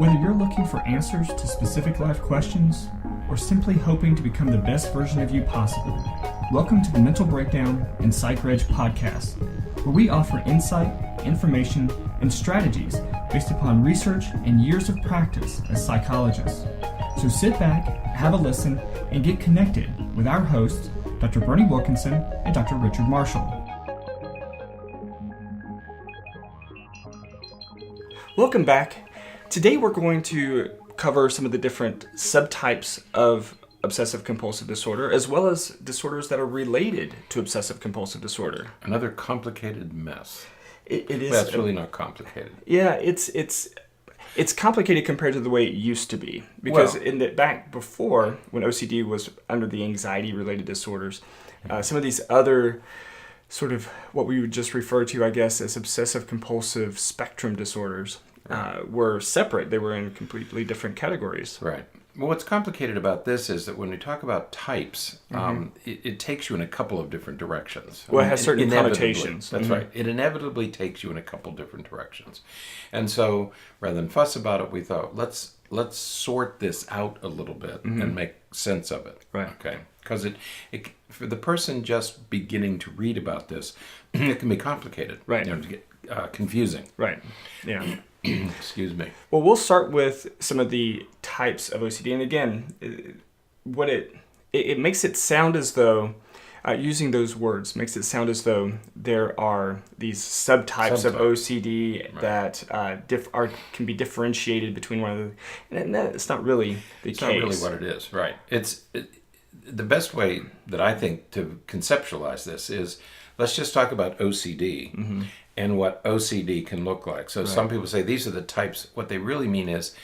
Whether you're looking for answers to specific life questions or simply hoping to become the best version of you possible, welcome to the Mental Breakdown and Psychreg podcast, where we offer insight, information, and strategies based upon research and years of practice as psychologists. So sit back, have a listen, and get connected with our hosts, Dr. Berney and Dr. Richard Marshall. Welcome back. Today we're going to cover some of the different subtypes of obsessive compulsive disorder, as well as disorders that are related to obsessive compulsive disorder. Another complicated mess. It is. Well, it's really not complicated. Yeah, it's complicated compared to the way it used to be. Because back before, when OCD was under the anxiety-related disorders, some of these other sort of what we would just refer to, I guess, as obsessive compulsive spectrum disorders were separate. They were in completely different categories. Right. Well, what's complicated about this is that when we talk about types, it takes you in a couple of different directions. Well, it has certain connotations. That's right. It inevitably takes you in a couple different directions. And so, rather than fuss about it, we thought, let's sort this out a little bit and make sense of it. Right. Okay. Because it for the person just beginning to read about this, it can be complicated. Right. To get confusing. Right. Yeah. Excuse me. Well, we'll start with some of the types of OCD. And again, what it makes it sound as though, using those words, makes it sound as though there are these subtypes of OCD that can be differentiated between one another. And that's not really the case. It's not really what it is, right. The best way that I think to conceptualize this is, let's just talk about OCD and what OCD can look like. So some people say these are the types. What they really mean is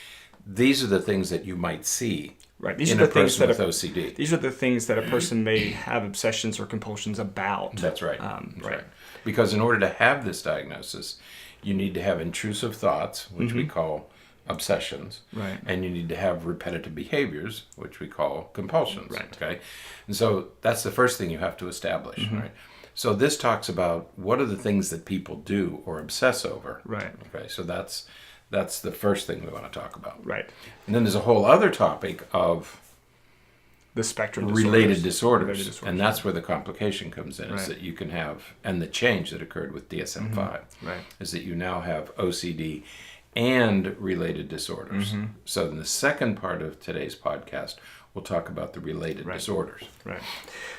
these are the things that you might see in a person with OCD. These are the things that a person may have obsessions or compulsions about. That's right. Right. Because in order to have this diagnosis, you need to have intrusive thoughts, which we call obsessions, and you need to have repetitive behaviors, which we call compulsions. Right. Okay, and so that's the first thing you have to establish. Right. So this talks about what are the things that people do or obsess over. Right. Okay, so that's the first thing we want to talk about. Right. And then there's a whole other topic of the spectrum related disorders. And that's where the complication comes in, is that you can have, and the change that occurred with DSM-5 is that you now have OCD and related disorders. So in the second part of today's podcast, we'll talk about the related disorders. Right.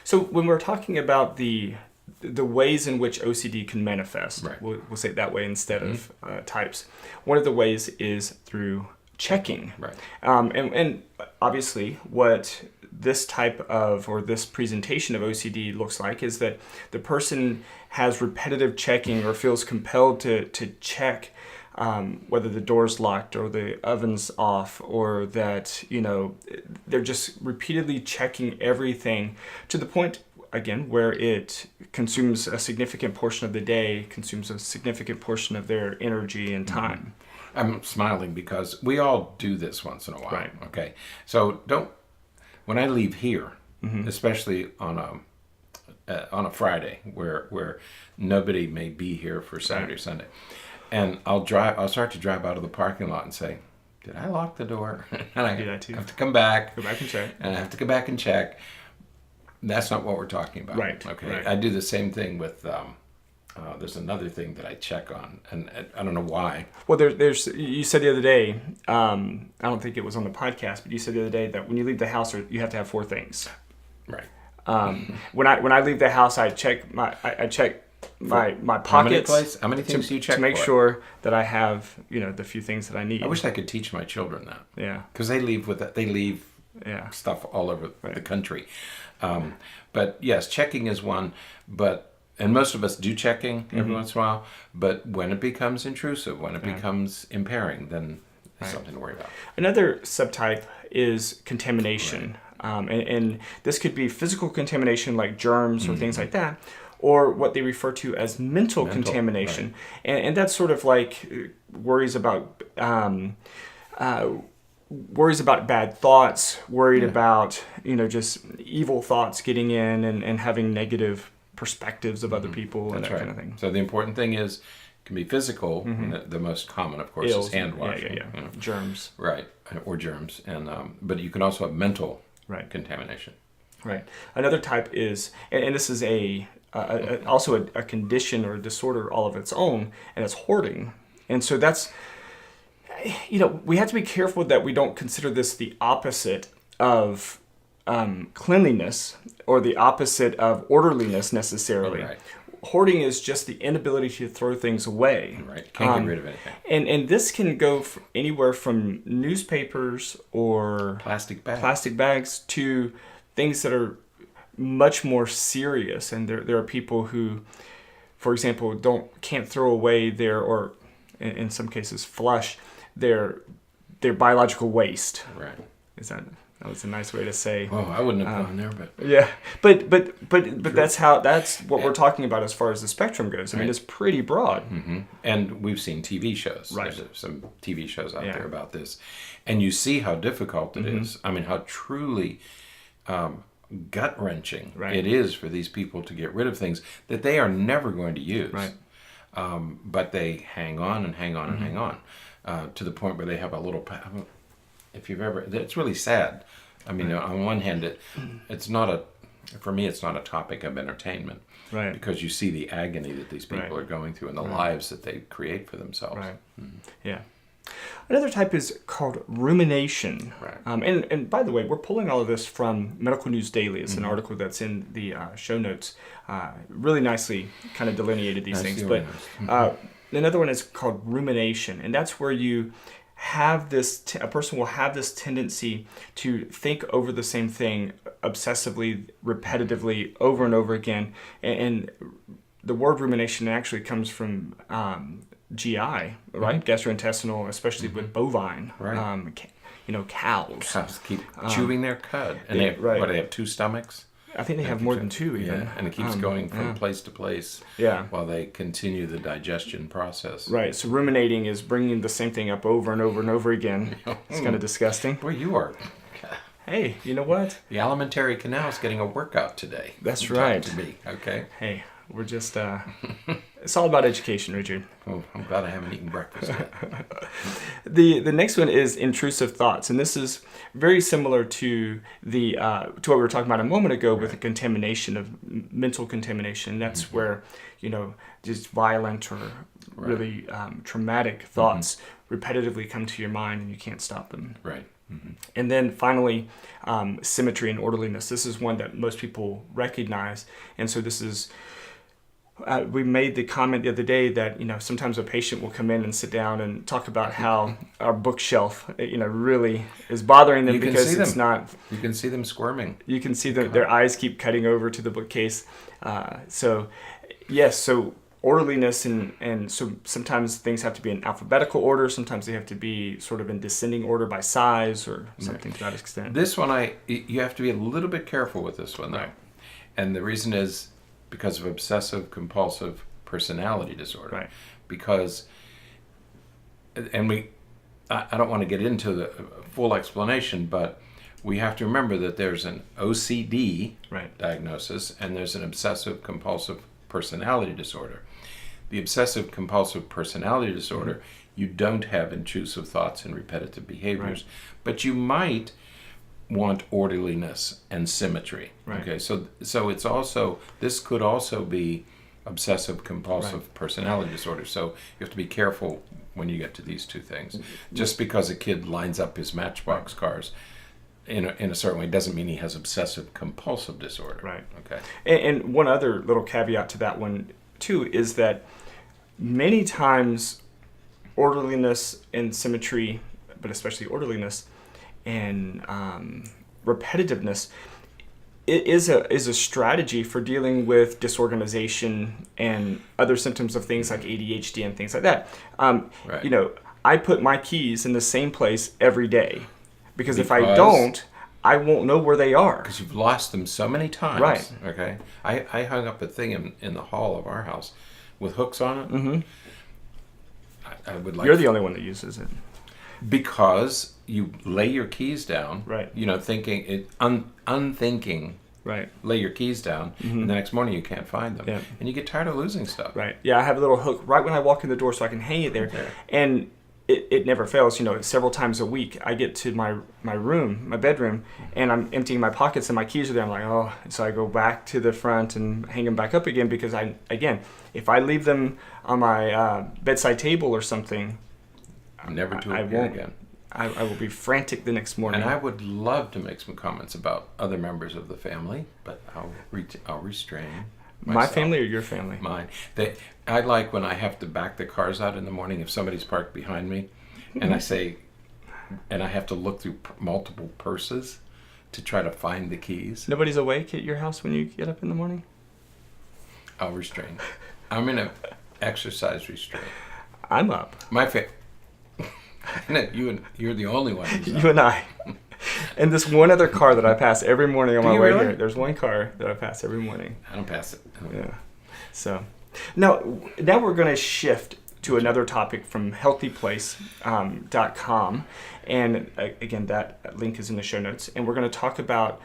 So when we're talking about the ways in which OCD can manifest, we'll say it that way instead of types. One of the ways is through checking. Right. And obviously what this type of, or this presentation of OCD looks like is that the person has repetitive checking or feels compelled to check whether the door's locked or the oven's off, or that, they're just repeatedly checking everything to the point, again, where it consumes a significant portion of the day, consumes a significant portion of their energy and time. I'm smiling because we all do this once in a while. Right. Okay. So when I leave here, especially on a Friday where nobody may be here for Saturday or Sunday, and I'll start to drive out of the parking lot and say, did I lock the door? And I do that too. have to come back. Go back and check. And I have to go back and check. That's not what we're talking about. Right. Okay. Right. I do the same thing with, there's another thing that I check on, and I don't know why. Well, there's you said the other day, I don't think it was on the podcast, but you said the other day that when you leave the house, you have to have 4 things. Right. When I leave the house, I check my pockets. How many things do you check to make for? Sure that I have the few things that I need. I wish I could teach my children that. Yeah. Because they leave stuff all over the country. But yes, checking is one. And most of us do checking every once in a while. But when it becomes intrusive, when it becomes impairing, then it's something to worry about. Another subtype is contamination. And this could be physical contamination like germs or things like that, or what they refer to as mental contamination. Right. And that's sort of like worries about bad thoughts, worried about, just evil thoughts getting in and having negative perspectives of other people and that kind of thing. So the important thing is can be physical. The most common, of course, Ills, is hand washing. yeah. Germs. Right, or germs. And but you can also have mental contamination. Right. Another type is, and this is also a condition or a disorder all of its own, and it's hoarding. And so that's, we have to be careful that we don't consider this the opposite of cleanliness or the opposite of orderliness necessarily. Right. Hoarding is just the inability to throw things away. Right. Can't get rid of anything. And this can go anywhere from newspapers or Plastic bags to things that are much more serious. And there are people who, for example, can't throw away or in some cases flush their biological waste. Right. That was a nice way to say. Oh, I wouldn't have gone there, but yeah, but that's what we're talking about as far as the spectrum goes. I mean, it's pretty broad. And we've seen TV shows. Right. There's some TV shows out there about this, and you see how difficult it is. I mean, how truly gut wrenching it is for these people to get rid of things that they are never going to use. Right. But they hang on and hang on and hang on to the point where they have a little. If you've ever, it's really sad. I mean, on one hand, it's not for me, it's not a topic of entertainment, right? Because you see the agony that these people are going through and the lives that they create for themselves. Right. Yeah. Another type is called rumination. Right. And by the way, we're pulling all of this from Medical News Daily. It's an article that's in the show notes. Really nicely kind of delineated these things. But another one is called rumination, and that's where you have a person will have this tendency to think over the same thing obsessively, repetitively, over and over again. And the word rumination actually comes from GI, right? Gastrointestinal, especially with bovine. Right. Cows. Cows keep chewing their cud. And they have two stomachs? I think they have more than two even. Yeah, and it keeps going from place to place while they continue the digestion process. Right, so ruminating is bringing the same thing up over and over and over again. It's kind of disgusting. Boy, you are. Hey, you know what? The alimentary canal is getting a workout today. That's right. To me, okay? Hey, we're just, it's all about education, Richard. Oh, I'm glad I haven't eaten breakfast yet. The next one is intrusive thoughts, and this is very similar to to what we were talking about a moment ago with the contamination of mental contamination. That's where, just violent or really traumatic thoughts repetitively come to your mind and you can't stop them. Right. And then finally, symmetry and orderliness. This is one that most people recognize, and so this is. We made the comment the other day that sometimes a patient will come in and sit down and talk about how our bookshelf really is bothering them because it's not. You can see them squirming. You can see their eyes keep cutting over to the bookcase. So orderliness and so sometimes things have to be in alphabetical order. Sometimes they have to be sort of in descending order by size or something to that extent. This one you have to be a little bit careful with this one though, and the reason is. Because of obsessive compulsive personality disorder. Right. Because, and I don't want to get into the full explanation, but we have to remember that there's an OCD diagnosis and there's an obsessive compulsive personality disorder. The obsessive compulsive personality disorder, you don't have intrusive thoughts and repetitive behaviors, but you might want orderliness and symmetry. Right. Okay, so it's also, this could also be obsessive compulsive personality disorder. So you have to be careful when you get to these two things. Just because a kid lines up his Matchbox cars in a certain way doesn't mean he has obsessive compulsive disorder. Right. Okay. And one other little caveat to that one too is that many times orderliness and symmetry, but especially orderliness and repetitiveness, it is a strategy for dealing with disorganization and other symptoms of things like ADHD and things like that. I put my keys in the same place every day because if I don't, I won't know where they are. Because you've lost them so many times. Right. Okay. I hung up a thing in the hall of our house with hooks on it. Mm-hmm. I would like. You're the only one that uses it. Because you lay your keys down, right? Thinking unthinking Right. lay your keys down, and the next morning you can't find them. Yeah. And you get tired of losing stuff. Right. Yeah, I have a little hook right when I walk in the door so I can hang it there. And it never fails. Several times a week I get to my room, my bedroom, and I'm emptying my pockets and my keys are there. I'm like, oh. So I go back to the front and hang them back up again because if I leave them on my bedside table or something, Never to I appear won't. again. I will be frantic the next morning. And I would love to make some comments about other members of the family, but I'll restrain my myself. family or your family? Mine. I like when I have to back the cars out in the morning if somebody's parked behind me, and I have to look through multiple purses to try to find the keys. Nobody's awake at your house when you get up in the morning? I'll restrain. I'm going to exercise restraint. I'm up. No, you're the only one who's up. You and I. And this one other car that I pass every morning on my way really? here. There's one car that I pass every morning. I don't pass it. Yeah. So now we're going to shift to another topic from healthyplace.com. And again, that link is in the show notes. And we're going to talk about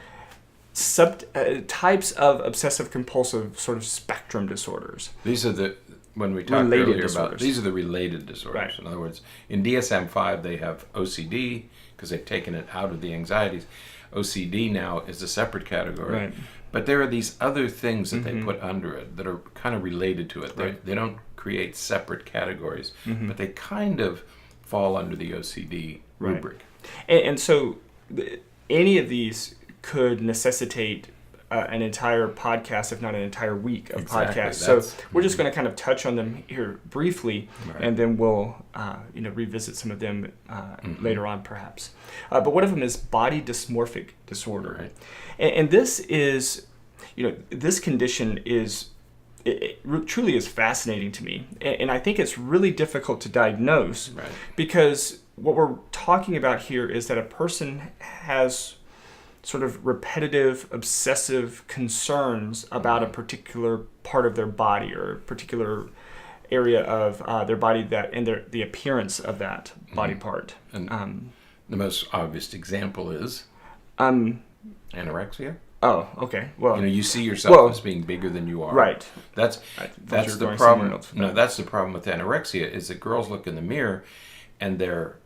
types of obsessive compulsive sort of spectrum disorders. These are when we talked Related earlier disorders. about, these are the related disorders. Right. In other words, in DSM-5 they have OCD because they've taken it out of the anxieties. OCD now is a separate category. Right. But there are these other things that they put under it that are kind of related to it. Right. They don't create separate categories, but they kind of fall under the OCD rubric. And so any of these could necessitate an entire podcast, if not an entire week of podcasts. So we're just going to kind of touch on them here briefly, and then we'll revisit some of them later on, perhaps. But one of them is body dysmorphic disorder, Right. And this is, this condition is. It truly is fascinating to me, and I think it's really difficult to diagnose because what we're talking about here is that a person has sort of repetitive, obsessive concerns about a particular part of their body or a particular area of their body and the appearance of that body part. And the most obvious example is anorexia. Oh, okay. Well, you see yourself as being bigger than you are. Right. That's the problem. No, that's the problem with anorexia is that girls look in the mirror and they're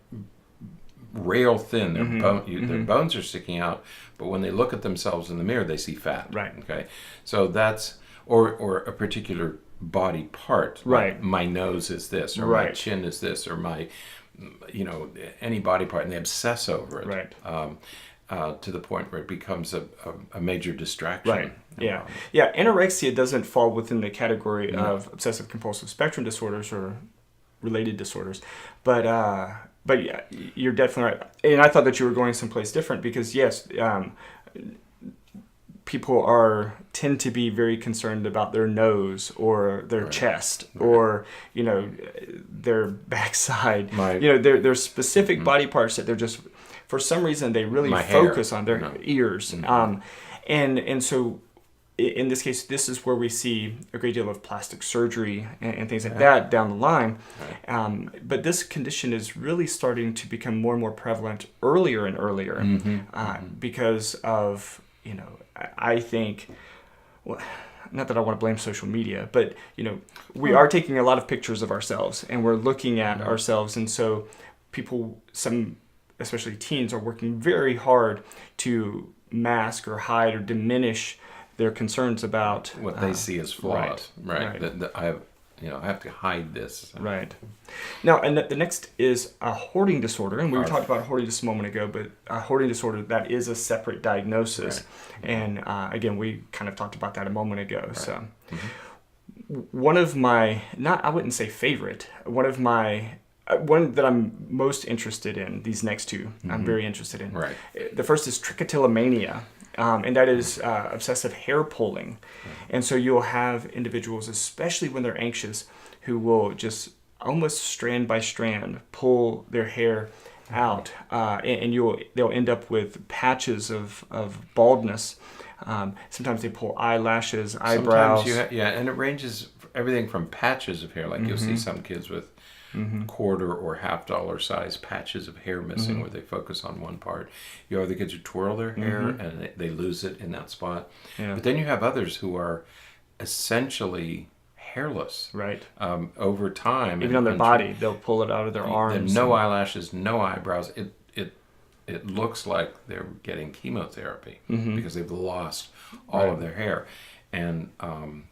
rail thin. Their bones are sticking out, but when they look at themselves in the mirror, they see fat. Right. Okay. So that's or a particular body part. Right. Like my nose is this, or my chin is this, or my, any body part, and they obsess over it. Right. To the point where it becomes a major distraction. Right. Yeah. Yeah. Anorexia doesn't fall within the category of obsessive compulsive spectrum disorders or related disorders, but yeah, you're definitely right. And I thought that you were going someplace different because yes, people tend to be very concerned about their nose or their chest or their backside. There's specific body parts that they're just. For some reason, they really focus on their ears. And so in this case, this is where we see a great deal of plastic surgery and things like that down the line. But this condition is really starting to become more and more prevalent earlier and earlier because of, I think, well, not that I want to blame social media, but, we are taking a lot of pictures of ourselves and we're looking at ourselves. And so people, especially teens, are working very hard to mask or hide or diminish their concerns about what they see as flawed. Right. I have to hide this. Right. Now, and the next is a hoarding disorder, and we talked about hoarding just a moment ago, but a hoarding disorder, that is a separate diagnosis. Right. And again, we kind of talked about that a moment ago. Right. So one of my, I wouldn't say favorite, one that I'm most interested in, these next two, I'm very interested in. Right. The first is trichotillomania, and that is obsessive hair pulling. And so you'll have individuals, especially when they're anxious, who will just almost strand by strand pull their hair out, and they'll end up with patches of baldness. Sometimes they pull eyelashes, eyebrows. And it ranges everything from patches of hair, like you'll see some kids with quarter or $half size patches of hair missing where they focus on one part. You have other kids who twirl their hair and they lose it in that spot. Yeah. But then you have others who are essentially hairless. Right. Over time. Even on their body, they'll pull it out of their arms. No eyelashes, no eyebrows. It looks like they're getting chemotherapy because they've lost all of their hair. And I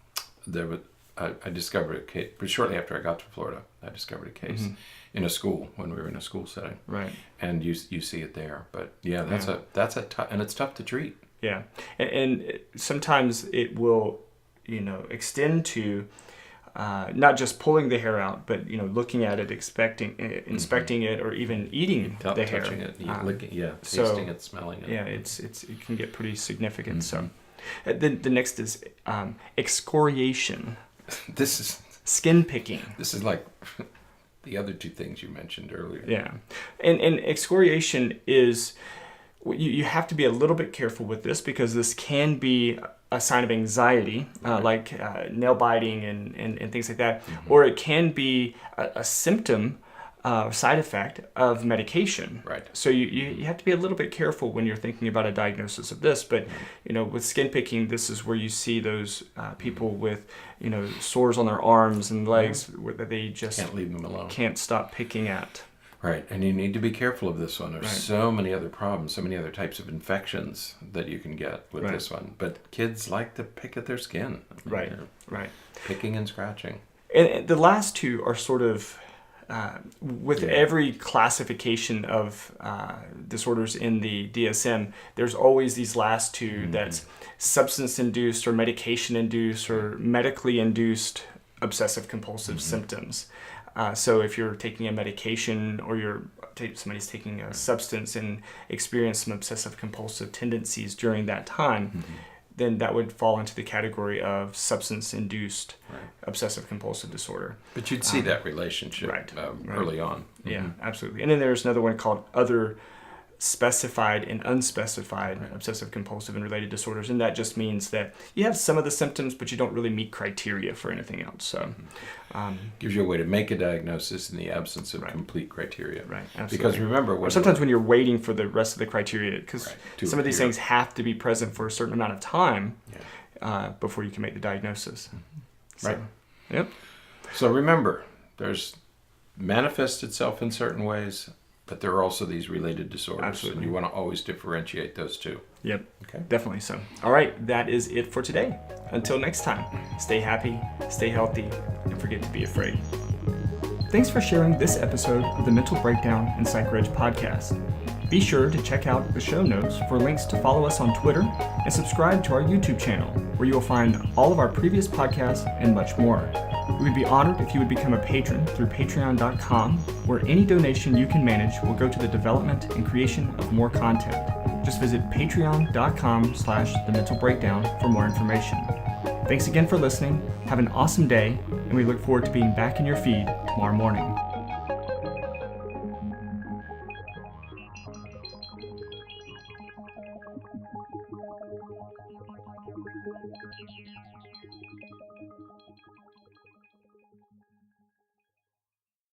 discovered a case, but shortly after I got to Florida, I discovered a case in a school when we were in a school setting. Right. And you see it there. But yeah, that's a tough, and it's tough to treat. Yeah. And sometimes it will, extend to not just pulling the hair out, but looking at it, inspecting it, or even eating the hair, touching it, tasting it, smelling it. Yeah, it can get pretty significant. So, the next is excoriation. This is skin picking. This is like the other two things you mentioned earlier. Yeah, and excoriation is you have to be a little bit careful with this because this can be a sign of anxiety, like nail biting and things like that, or it can be a symptom, side effect of medication. Right. So you have to be a little bit careful when you're thinking about a diagnosis of this. But with skin picking, this is where you see those people with sores on their arms and legs where they just can't leave them alone, can't stop picking at. Right, and you need to be careful of this one. There's so many other problems, so many other types of infections that you can get with this one. But kids like to pick at their skin. Right. Picking and scratching. And the last two are sort of, with every classification of disorders in the DSM, there's always these last two that's substance-induced or medication-induced or medically induced obsessive compulsive symptoms. So if you're taking a medication or somebody's taking a substance and experience some obsessive compulsive tendencies during that time, then that would fall into the category of substance-induced obsessive compulsive disorder. But you'd see that relationship early on. Yeah, absolutely. And then there's another one called other specified and unspecified obsessive compulsive and related disorders, and that just means that you have some of the symptoms but you don't really meet criteria for anything else. So gives you a way to make a diagnosis in the absence of complete criteria. Right, absolutely. Because remember, or sometimes when you're waiting for the rest of the criteria, because some of these things have to be present for a certain amount of time before you can make the diagnosis. So, yep. So remember, there's manifests itself in certain ways, but there are also these related disorders. Absolutely. And you want to always differentiate those two. Yep. Okay. Definitely so. All right. That is it for today. Until next time, stay happy, stay healthy, and forget to be afraid. Thanks for sharing this episode of the Mental Breakdown and Psychreg podcast. Be sure to check out the show notes for links to follow us on Twitter and subscribe to our YouTube channel, where you will find all of our previous podcasts and much more. We would be honored if you would become a patron through patreon.com, where any donation you can manage will go to the development and creation of more content. Just visit patreon.com/thementalbreakdown for more information. Thanks again for listening. Have an awesome day, and we look forward to being back in your feed tomorrow morning.